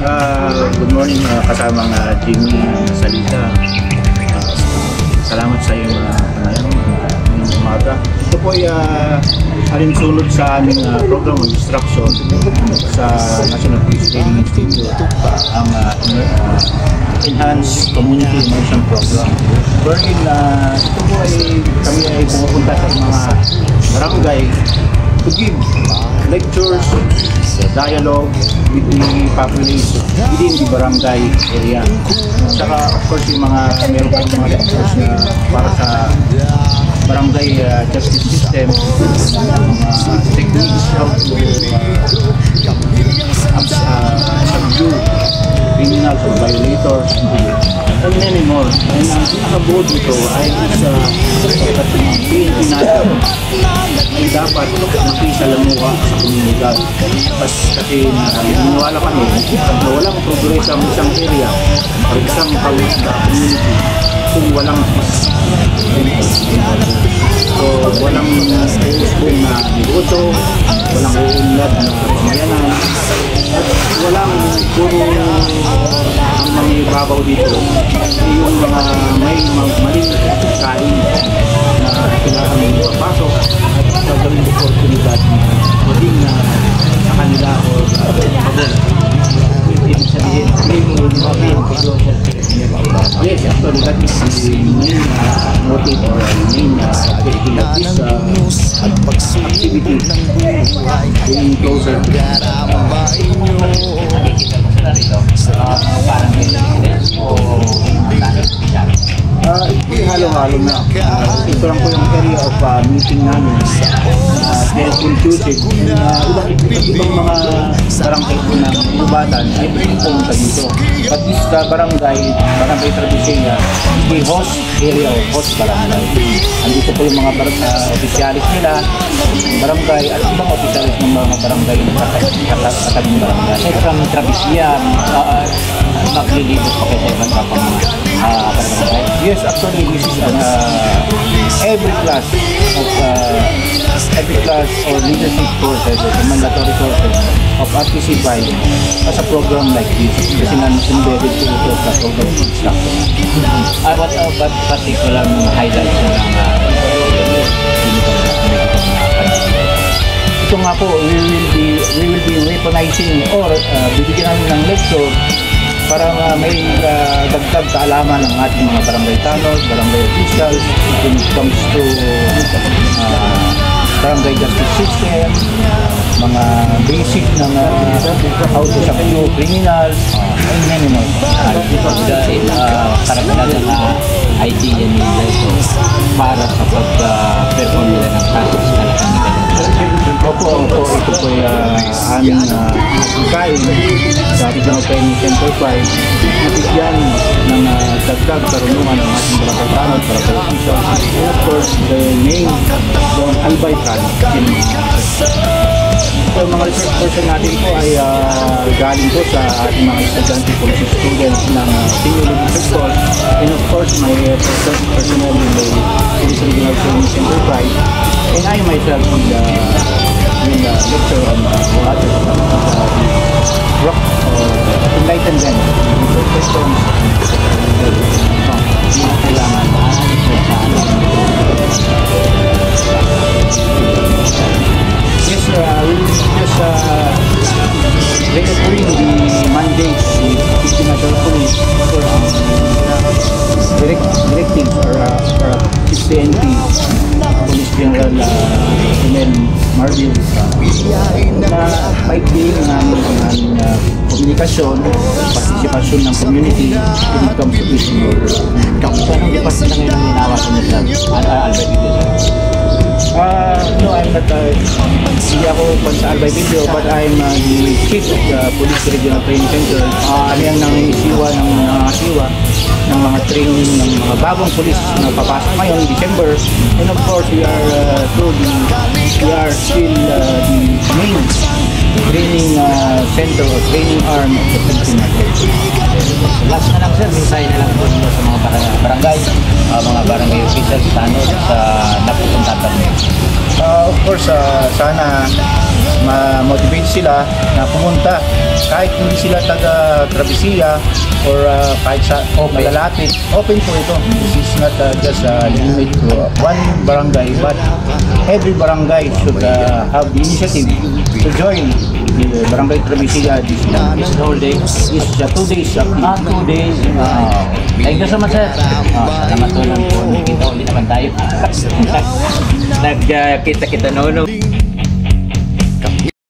Good morning kasamang Jimmy Salita. Salamat sa iyong ngayong umaga. Ito po ay alinsunod sa aming program of instruction sa National Police Training Institute, ang Enhanced Community Immersion Program. Wherein ito po ay kami ay pumupunta sa mga barangay to give lectures, dialogue with the population within the barangay area. Saka of course yung meron pa yung mga lectures na para sa barangay justice system, techniques how to subdue criminals or violators, and many more. And ang pinakabuod nito ay PNP natin ay dapat makisalamuha sa komunidad. Kasi naniniwala kami na walang progress ang isang area o isang community kung walang peace. So walang uusbong na negosyo, walang uunlad na pamayanan, at walang puro ang mangibabaw dito yung mga may maling kain na kailangan magpapasok at gagawin oportunidad maging sa kanila o pabor. Ibig sabihin, yes, actually that is the main motive or main objective of this activity, being closer to halo-halo na. Ito lang po yung area of meeting namin. Dahil concluded, ibang mga barangay po ng Lubatan ay pumunta dito. But this barangay Tradisenya, the host area of host barangay. Andito po yung mga opisyalis nila, barangay at ibang opisyalis ng mga barangay na katabing barangay. From Tradisenya, maglilibot pa kayo sa ibang kapang barangay. Yes, actually this is every class or leadership courses or mandatory courses of RTC Vibe as a program like this kasi embedded to ito sa program of instruction. What particular highlights na ito nga po, we will be weaponizing or bibigyan namin ng lecture para may dagdag kaalaman ng ating mga barangay tanod, barangay officials when it comes to barangay justice system, mga basic ng how to subdue criminals, and many more. Karagdagan na idea nila ito para sa pag-perform nila ng kasos na lakan. Opo, ito po ay aming kain sa Regional Training Center 5 na bigyan ng dagdag karunungan ng ating barangay tanod, barangay officials, and of course the main Albay Training. So mga research person natin po ay galing po sa ating mga estudyante police students ng senior research course, and of course my personnel in the Police Regional Training Center 5, and I myself in the lecture on what is rock or enlighten them with the questions na kailangan yes, we will just reassuring the mandates with Philippine National Police for directives or PNP Police General Emel Marvin na maigdiin namin ang aming komunikasyon, partisipasyon ng community when it comes to this murder. Anong department na ngayon ninawa sa nila? Albay Video, sir? No, I'm not, hindi ako sa Albay Video, but I'm the chief of the Police Regional Training Center. Kami ang nangisiwa ng mga asiwa ng mga training ng mga bagong police na papasok ngayon December, and of course we are still the main training center or training arm of the Philippine Police. Last na lang sir, mensahe na lang po sa mga barangay, mga barangay officials sa napupunta kami. Of course, sana ma-motivate sila na pumunta kahit hindi sila taga Travesilla or kahit sa malalapit. Open po ito. This is not just limit to one barangay, but every barangay should have the initiative to join the Barangay Travesilla this whole day. This is 2 days. 2 days. Thank you so much, sir. Salamat po lang po. Nakita ulit naman tayo. Nagkita-kita noon.